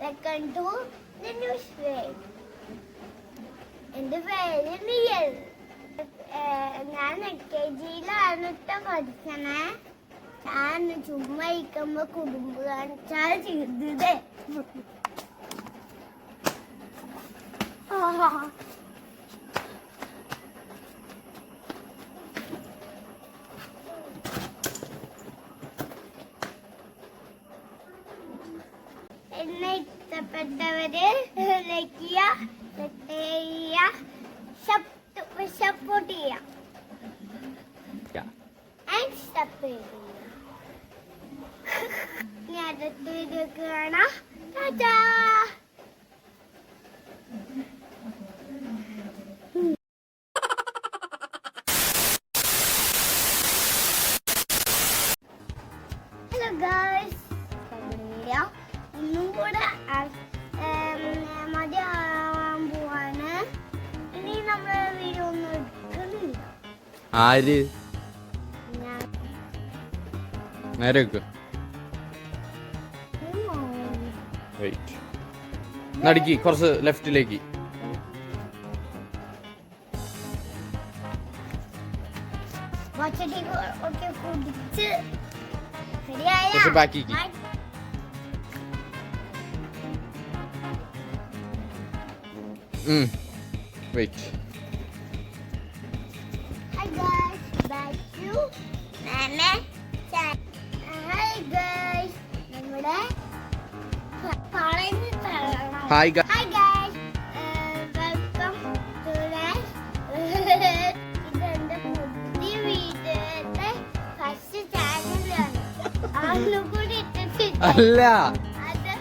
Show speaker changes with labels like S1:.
S1: Welcome to the news feed. എൻ്റെ പേര് near. ഞാൻ LKG-ലാണ് പഠിക്കണേ. ഞാൻ ചുമ്മാ ഇരിക്കുമ്പോ കുടുംബ കാണിച്ചാൽ ചെയ്തത്. എന്നെ ഇഷ്ടപ്പെട്ടവര് ലൈക്ക് ചെയ്യുക, സപ്പോർട്ട് ചെയ്യുക, ഇനി അടുത്ത വീഡിയോ കാണാം. ടാറ്റാ. ഹലോ ഗായ്സ്, ഇന്നും കൂടെ മതിയാവാൻ പോവാണ്. ഇനി നമ്മളെ വീഡിയോ ഒന്നും എടുക്കുന്നില്ല.
S2: ആര് നേരെ നടുക്കി കുറച്ച് ലെഫ്റ്റിലേക്ക്. ബാക്കിക്ക് wait.
S1: Hi guys, back to Mama Chat. Hi guys, നമ്മുടെ പറയുന്നത് പറയണം.
S2: Hi guys.
S1: Hi guys, welcome to ഇതെന്റെ പുതിയ വീഡിയോയുടെ ഫസ്റ്റ് ചാനലാണ്. ആളുകൂടി ഇട്ടിട്ട്
S2: അല്ല
S1: അത്